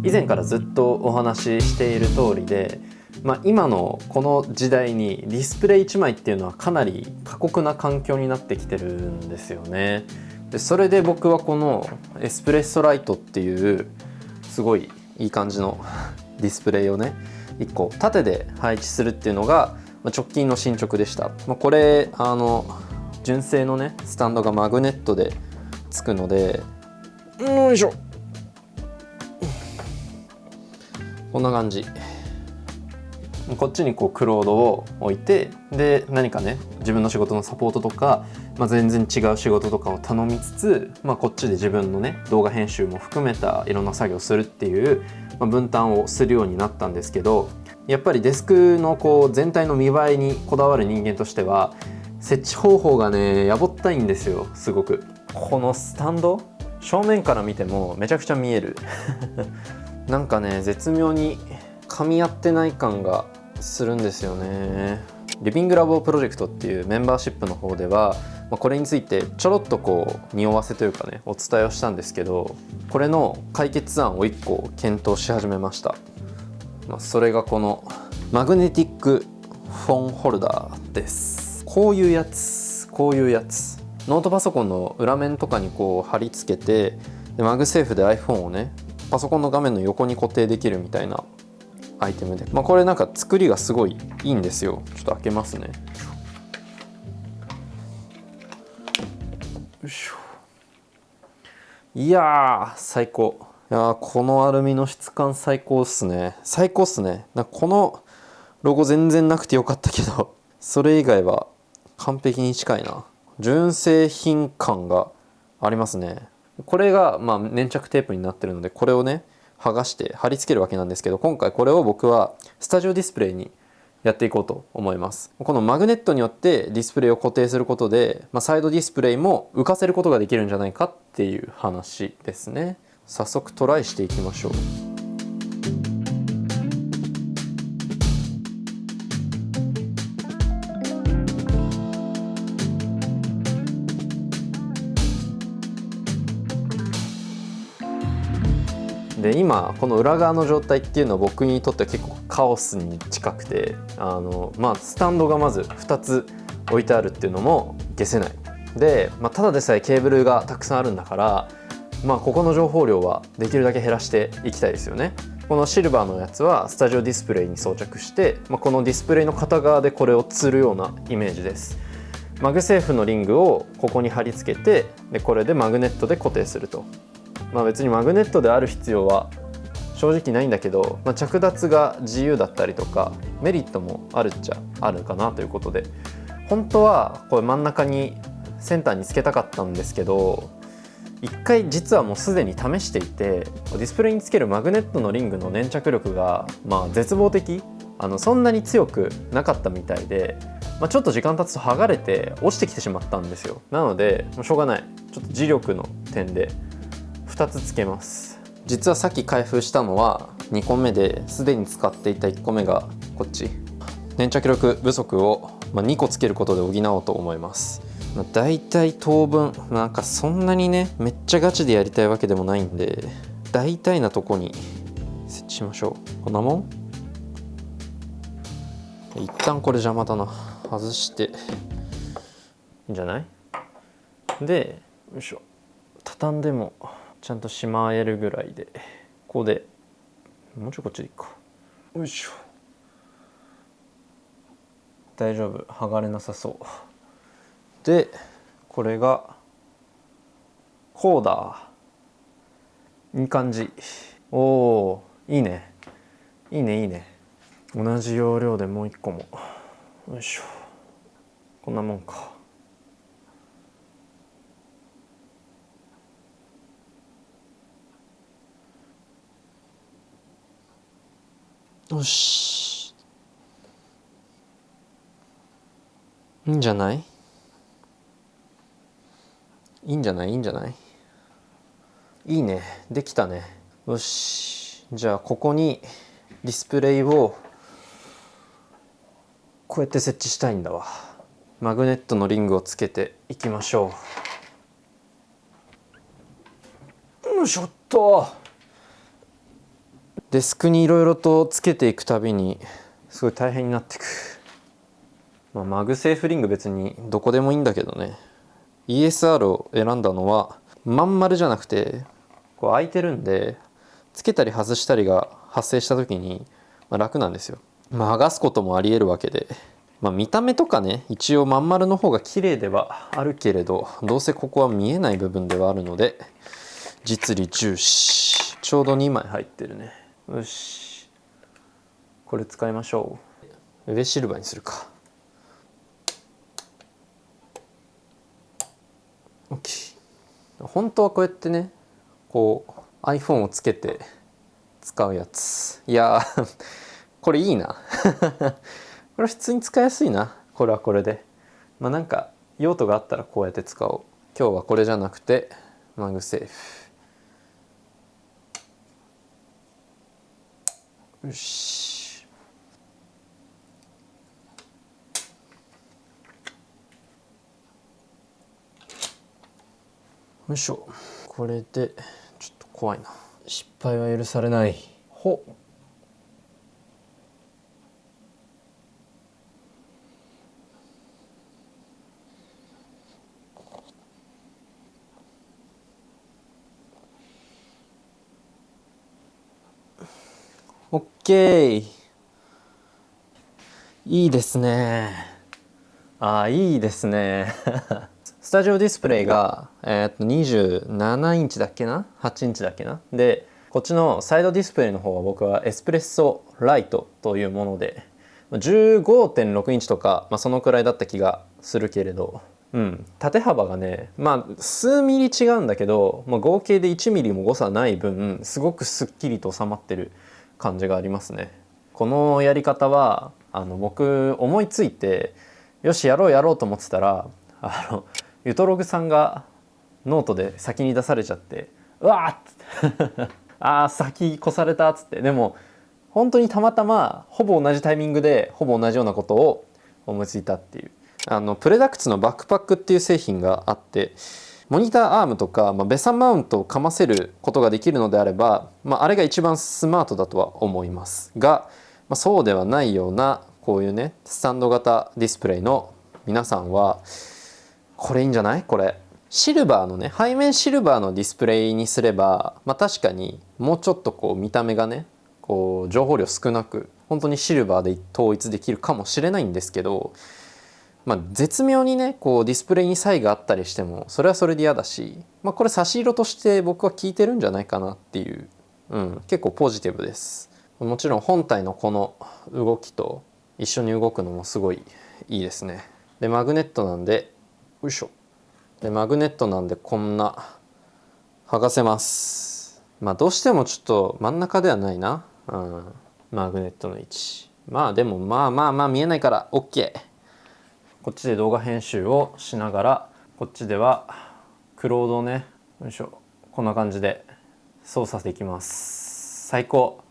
以前からずっとお話ししている通りで、今のこの時代にディスプレイ1枚っていうのはかなり過酷な環境になってきてるんですよね。でそれで僕はこのエスプレッソライトっていうすごいいい感じのディスプレイをね1個縦で配置するっていうのが直近の進捗でした。これ純正のねスタンドがマグネットでつくので、よいしょ、こんな感じ。こっちにこうクロードを置いて、で何かね自分の仕事のサポートとか、全然違う仕事とかを頼みつつ、こっちで自分のね動画編集も含めたいろんな作業をするっていう、分担をするようになったんですけど、やっぱりデスクのこう全体の見栄えにこだわる人間としては設置方法がねやぼったいんですよ。すごくこのスタンド正面から見てもめちゃくちゃ見えるなんかね絶妙に噛み合ってない感がするんですよね。リビングラボプロジェクトっていうメンバーシップの方では、これについてちょろっとこう匂わせというかねお伝えをしたんですけど、これの解決案を1個検討し始めました。それがこのマグネティックフォンホルダーです。こういうやつノートパソコンの裏面とかにこう貼り付けて、でマグセーフで iPhone をねパソコンの画面の横に固定できるみたいなアイテムで、これなんか作りがすごいいいんですよ。ちょっと開けますね。よいしょ。いやー最高。いやーこのアルミの質感最高っすね。なんかこのロゴ全然なくてよかったけどそれ以外は完璧に近いな。純正品感がありますね。これが粘着テープになってるので、これをね剥がして貼り付けるわけなんですけど、今回これを僕はスタジオディスプレイにやっていこうと思います。このマグネットによってディスプレイを固定することで、サイドディスプレイも浮かせることができるんじゃないかっていう話ですね。早速トライしていきましょう。で今この裏側の状態っていうのは僕にとっては結構カオスに近くて、スタンドがまず2つ置いてあるっていうのも消せない。で、ただでさえケーブルがたくさんあるんだから、ここの情報量はできるだけ減らしていきたいですよね。このシルバーのやつはスタジオディスプレイに装着して、このディスプレイの片側でこれを吊るようなイメージです。マグセーフのリングをここに貼り付けて、でこれでマグネットで固定すると。別にマグネットである必要は正直ないんだけど、着脱が自由だったりとかメリットもあるっちゃあるかなということで、本当はこれ真ん中にセンターにつけたかったんですけど、一回実はもうすでに試していて、ディスプレイにつけるマグネットのリングの粘着力が絶望的、そんなに強くなかったみたいで、ちょっと時間経つと剥がれて落ちてきてしまったんですよ。なのでもうしょうがない、ちょっと磁力の点で2つつけます。実はさっき開封したのは2個目で、すでに使っていた1個目がこっち。粘着力不足を2個つけることで補おうと思います。だいたい等分、なんかそんなにねめっちゃガチでやりたいわけでもないんで、大体なとこに設置しましょう。こんなもん。一旦これ邪魔だな、外していいんじゃない。でよいしょ、畳んでもちゃんとしまえるぐらいで、ここでもうちょいこっちでいいか。よいしょ、大丈夫、剥がれなさそうで、これがこうだ。いい感じ。おお、いいねいいねいいね。同じ要領でもう一個も。よいしょ、こんなもんか。よし、いいんじゃない、いいんじゃない、いいんじゃない。いいね、できたね。よし、じゃあここにディスプレイをこうやって設置したいんだわ。マグネットのリングをつけていきましょう。よいしょっと。デスクにいろいろとつけていくたびにすごい大変になっていく。マグセーフリング別にどこでもいいんだけどね、 ESR を選んだのはまん丸じゃなくてこう開いてるんで、つけたり外したりが発生した時に楽なんですよ。剥がすこともありえるわけで、見た目とかね一応まん丸の方が綺麗ではあるけれど、どうせここは見えない部分ではあるので実利重視。ちょうど2枚入ってるね。よし、これ使いましょう。上シルバーにするか。 OK。 本当はこうやってねこう iPhone をつけて使うやつ。いやこれいいなこれ普通に使いやすいな。これはこれでなんか用途があったらこうやって使おう。今日はこれじゃなくてマグセーフ。よし、よいしょ。これでちょっと怖いな。失敗は許されない。ほっ、オッケー。いいですね。いいですねスタジオディスプレイが、27インチだっけな、8インチだっけな。でこっちのサイドディスプレイの方は僕はエスプレッソライトというもので 15.6 インチとか、そのくらいだった気がするけれど、縦幅がね数ミリ違うんだけど、合計で1ミリも誤差ない分すごくすっきりと収まってる感じがありますね。このやり方は僕思いついてよしやろうやろうと思ってたらゆとログさんがノートで先に出されちゃって、うわーっ先越されたっつって。でも本当にたまたまほぼ同じタイミングでほぼ同じようなことを思いついたっていう。プレダクツのバックパックっていう製品があって、モニターアームとか、ベサマウントをかませることができるのであれば、あれが一番スマートだとは思いますが、そうではないようなこういうねスタンド型ディスプレイの皆さんはこれいいんじゃない？これシルバーのね、背面シルバーのディスプレイにすれば、確かにもうちょっとこう見た目がねこう情報量少なく本当にシルバーで統一できるかもしれないんですけど、絶妙にねこうディスプレイに差異があったりしてもそれはそれで嫌だし、これ差し色として僕は効いてるんじゃないかなっていう、結構ポジティブです。もちろん本体のこの動きと一緒に動くのもすごいいいですね。でマグネットなんで、よいしょ。でマグネットなんでこんな剥がせます。どうしてもちょっと真ん中ではないな、マグネットの位置。でも見えないから OK。 こっちで動画編集をしながらこっちではクロードをね、よいしょ、こんな感じで操作できます。最高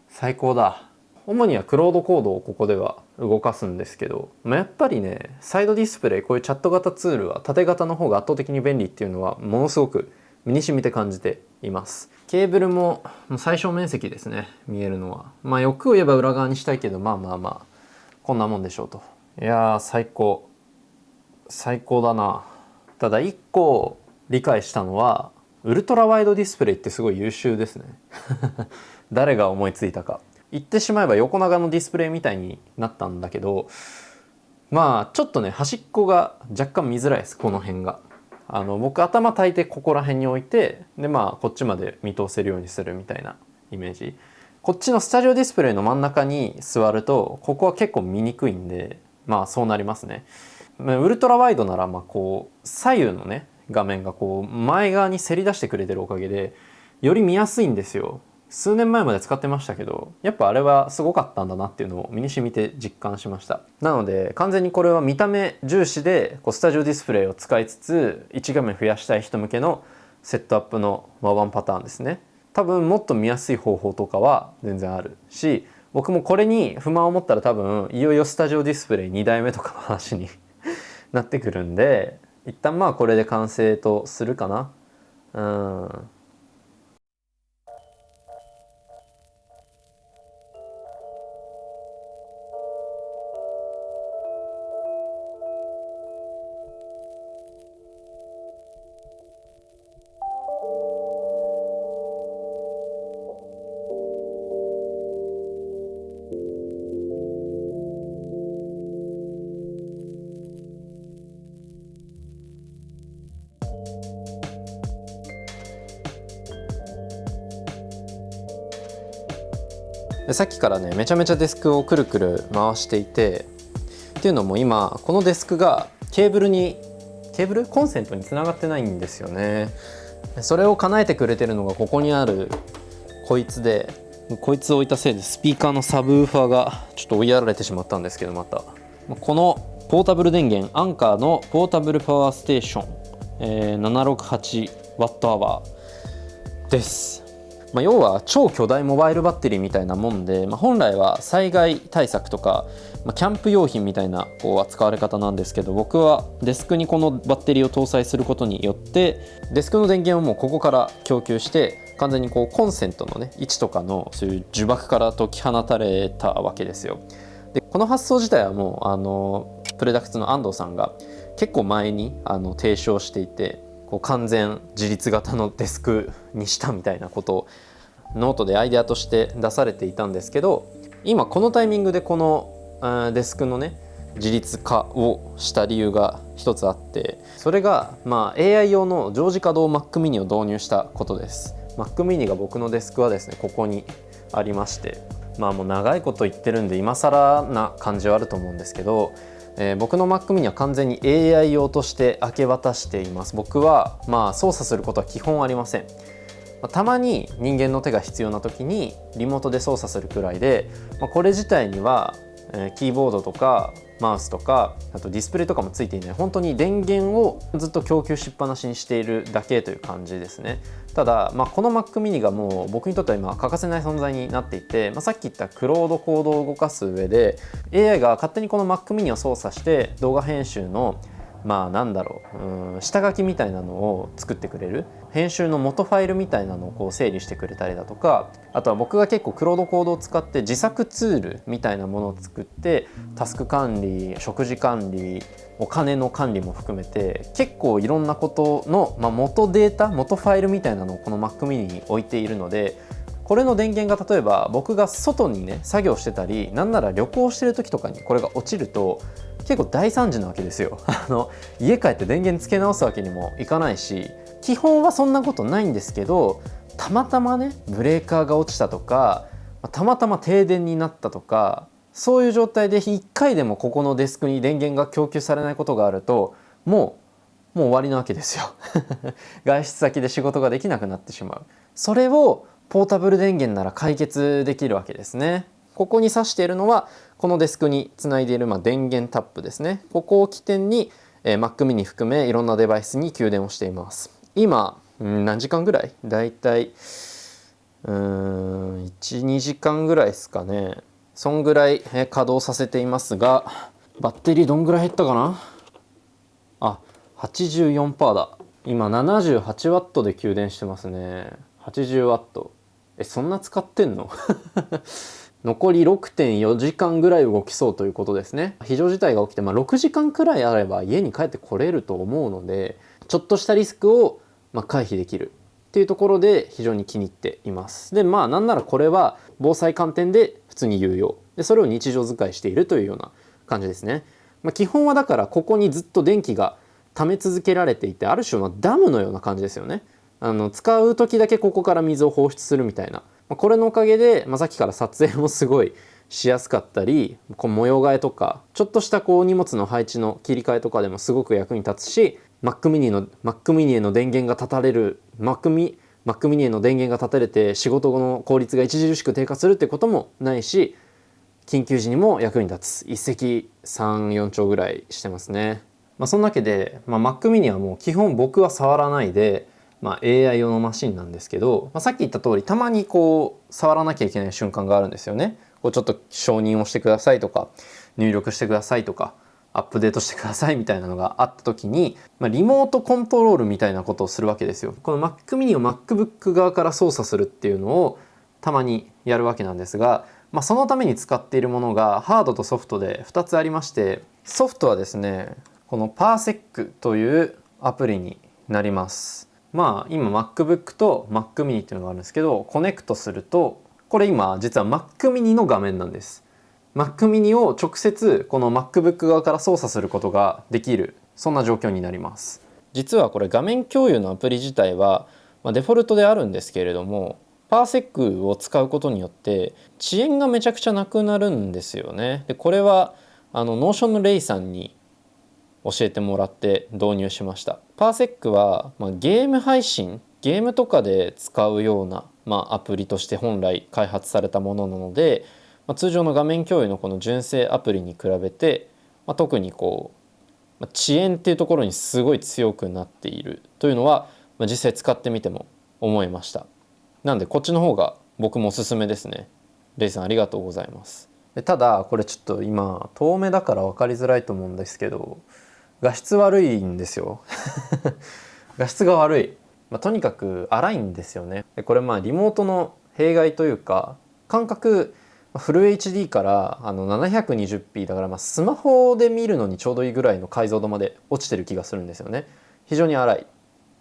最高だ。主にはクロードコードをここでは動かすんですけど、やっぱりねサイドディスプレイ、こういうチャット型ツールは縦型の方が圧倒的に便利っていうのはものすごく身に染みて感じています。ケーブルも最小面積ですね、見えるのは。欲を言えば裏側にしたいけどこんなもんでしょうと。いやー最高最高だな。ただ一個理解したのはウルトラワイドディスプレイってすごい優秀ですね誰が思いついたか。言ってしまえば横長のディスプレイみたいになったんだけど、ちょっとね端っこが若干見づらいです。この辺が僕頭大抵ここら辺に置いて、でこっちまで見通せるようにするみたいなイメージ。こっちのスタジオディスプレイの真ん中に座るとここは結構見にくいんで、そうなりますね。ウルトラワイドならこう左右のね画面がこう前側にせり出してくれてるおかげでより見やすいんですよ。数年前まで使ってましたけど、やっぱあれはすごかったんだなっていうのを身に染みて実感しました。なので完全にこれは見た目重視でスタジオディスプレイを使いつつ1画面増やしたい人向けのセットアップのワンパターンですね。多分もっと見やすい方法とかは全然あるし、僕もこれに不満を持ったら多分いよいよスタジオディスプレイ2代目とかの話になってくるんで、一旦これで完成とするかな。でさっきからねめちゃめちゃデスクをくるくる回していて、っていうのも今このデスクがケーブルコンセントにつながってないんですよね。それを叶えてくれてるのがここにあるこいつで、こいつを置いたせいでスピーカーのサブウーファーがちょっと追いやられてしまったんですけど、またこのポータブル電源アンカーのポータブルパワーステーション、768Whです。要は超巨大モバイルバッテリーみたいなもんで、本来は災害対策とか、キャンプ用品みたいな扱われ方なんですけど、僕はデスクにこのバッテリーを搭載することによってデスクの電源をもうここから供給して、完全にコンセントのね位置とかのそういう呪縛から解き放たれたわけですよ。でこの発想自体はもうプレダクツの安藤さんが結構前に提唱していて、完全自立型のデスクにしたみたいなことをノートでアイデアとして出されていたんですけど、今このタイミングでこのデスクのね自立化をした理由が一つあって、それがAI 用の常時稼働 Mac mini を導入したことです。 Mac mini が僕のデスクはですねここにありまして、もう長いこと言ってるんで今更な感じはあると思うんですけど、僕の Mac mini は完全に AI 用として明け渡しています。僕は操作することは基本ありません。たまに人間の手が必要な時にリモートで操作するくらいで、これ自体にはキーボードとかマウスとかあとディスプレイとかもついていない、本当に電源をずっと供給しっぱなしにしているだけという感じですね。ただ、この Mac mini がもう僕にとっては今欠かせない存在になっていて、さっき言ったクロードコードを動かす上で AI が勝手にこの Mac mini を操作して動画編集の下書きみたいなのを作ってくれる、編集の元ファイルみたいなのを整理してくれたりだとか、あとは僕が結構クロードコードを使って自作ツールみたいなものを作ってタスク管理、食事管理、お金の管理も含めて結構いろんなことの、元データ、元ファイルみたいなのをこの Mac mini に置いているので、これの電源が例えば僕が外にね作業してたり、なんなら旅行してる時とかにこれが落ちると結構大惨事なわけですよ。家帰って電源つけ直すわけにもいかないし、基本はそんなことないんですけど、たまたまねブレーカーが落ちたとか、たまたま停電になったとか、そういう状態で1回でもここのデスクに電源が供給されないことがあるともう終わりなわけですよ。外出先で仕事ができなくなってしまう。それをポータブル電源なら解決できるわけですね。ここに挿しているのはこのデスクにつないでいる電源タップですね。ここを起点に、Mac mini 含めいろんなデバイスに給電をしています。今何時間ぐらい？だいたい1、2時間ぐらいですかね。そんぐらい稼働させていますが、バッテリーどんぐらい減ったかなあ、84% だ。今 78W で給電してますね。80W。そんな使ってんの？残り 6.4 時間ぐらい動きそうということですね。非常事態が起きて、6時間くらいあれば家に帰ってこれると思うので、ちょっとしたリスクを回避できるっていうところで非常に気に入っています。でなんならこれは防災観点で普通に有用で、それを日常使いしているというような感じですね。基本はだからここにずっと電気が溜め続けられていて、ある種のダムのような感じですよね。使う時だけここから水を放出するみたいな、これのおかげで、さっきから撮影もすごいしやすかったり、模様替えとかちょっとした荷物の配置の切り替えとかでもすごく役に立つし、Mac mini への電源が断たれる Mac mini への電源が断たれて仕事後の効率が著しく低下するってこともないし、緊急時にも役に立つ。一石3、4鳥ぐらいしてますね。そんなわけで、Mac mini はもう基本僕は触らないで、AI 用のマシンなんですけど、さっき言った通りたまに触らなきゃいけない瞬間があるんですよね。ちょっと承認をしてくださいとか入力してくださいとかアップデートしてくださいみたいなのがあった時に、リモートコントロールみたいなことをするわけですよ。この Mac mini を MacBook 側から操作するっていうのをたまにやるわけなんですが、そのために使っているものがハードとソフトで2つありまして、ソフトはですねこの Parsec というアプリになります。今 MacBook と Mac mini っていうのがあるんですけど、コネクトするとこれ今実は Mac mini の画面なんです。Mac mini を直接この MacBook 側から操作することができる、そんな状況になります。実はこれ画面共有のアプリ自体は、デフォルトであるんですけれども、パーセックを使うことによって遅延がめちゃくちゃなくなるんですよね。でこれはNotionのレイさんに教えてもらって導入しました。パーセックは、ゲーム配信ゲームとかで使うような、アプリとして本来開発されたものなので、通常の画面共有のこの純正アプリに比べて、特にこう遅延っていうところにすごい強くなっているというのは、実際使ってみても思いました。なんでこっちの方が僕もおすすめですね。レイさんありがとうございます。ただこれちょっと今遠目だから分かりづらいと思うんですけど、画質悪いんですよ画質が悪い、とにかく荒いんですよね。これリモートの弊害というか、感覚フル HD から 720p だからスマホで見るのにちょうどいいぐらいの解像度まで落ちてる気がするんですよね。非常に荒いっ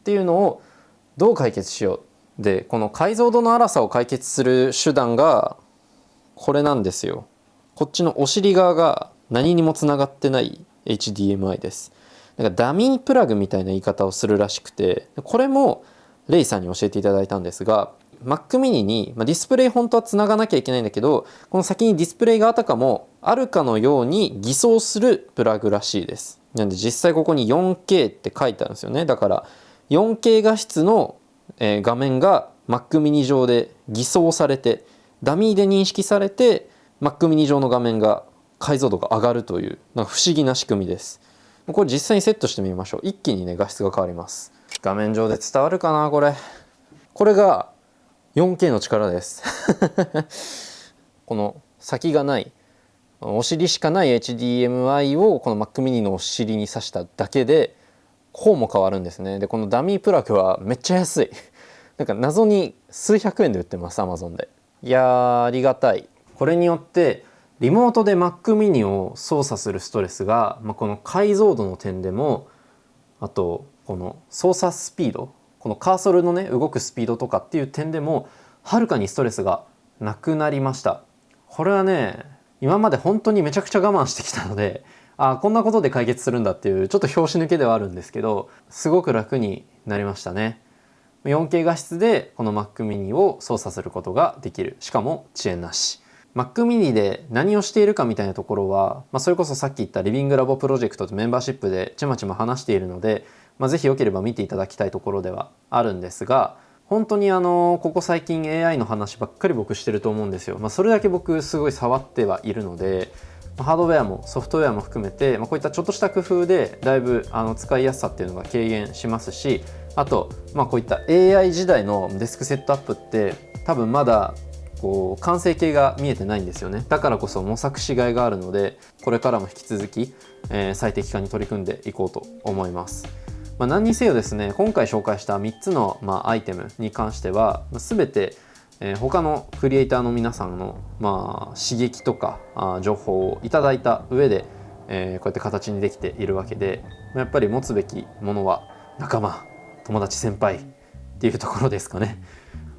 ていうのをどう解決しよう。でこの解像度の荒さを解決する手段がこれなんですよ。こっちのお尻側が何にもつながってない HDMI です。だからダミープラグみたいな言い方をするらしくて、これもレイさんに教えていただいたんですが、 Mac mini にディスプレイ本当はつながなきゃいけないんだけど、この先にディスプレイがあたかもあるかのように偽装するプラグらしいです。なんで実際ここに 4K って書いてあるんですよね。だから 4K 画質の画面が Mac mini 上で偽装されて、ダミーで認識されて Mac mini 上の画面が解像度が上がるという、なんか不思議な仕組みです。これ実際にセットしてみましょう。一気にね画質が変わります。画面上で伝わるかな。これが 4K の力ですこの先がないお尻しかない HDMI をこの Mac mini のお尻に挿しただけでこうも変わるんですね。でこのダミープラグはめっちゃ安いなんか謎に数百円で売ってます、 Amazon で。いやーありがたい。これによってリモートで Mac mini を操作するストレスが、この解像度の点でも、あとこの操作スピード、このカーソルのね動くスピードとかっていう点でもはるかにストレスがなくなりました。これはね今まで本当にめちゃくちゃ我慢してきたので、こんなことで解決するんだっていうちょっと拍子抜けではあるんですけど、すごく楽になりましたね。4K 画質でこの Mac mini を操作することができる。しかも遅延なし。Mac mini で何をしているかみたいなところは、それこそさっき言ったリビングラボプロジェクトとメンバーシップでちまちま話しているので、ぜひよければ見ていただきたいところではあるんですが、本当にここ最近 AI の話ばっかり僕してると思うんですよ。それだけ僕すごい触ってはいるので、ハードウェアもソフトウェアも含めて、こういったちょっとした工夫でだいぶ使いやすさっていうのが軽減しますし、あと、こういった AI 時代のデスクセットアップって多分まだ完成形が見えてないんですよね。だからこそ模索しがいがあるので、これからも引き続き、最適化に取り組んでいこうと思います。何にせよですね、今回紹介した3つの、アイテムに関しては全て他のクリエイターの皆さんの、刺激とか情報をいただいた上で、こうやって形にできているわけで、やっぱり持つべきものは仲間、友達、先輩っていうところですかね。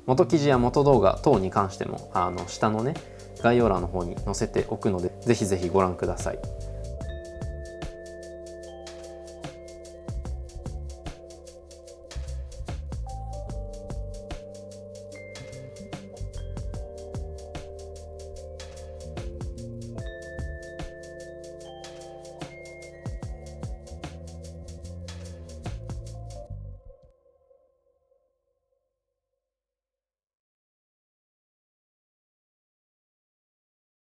元記事や元動画等に関しても下のね概要欄の方に載せておくので、ぜひぜひご覧ください。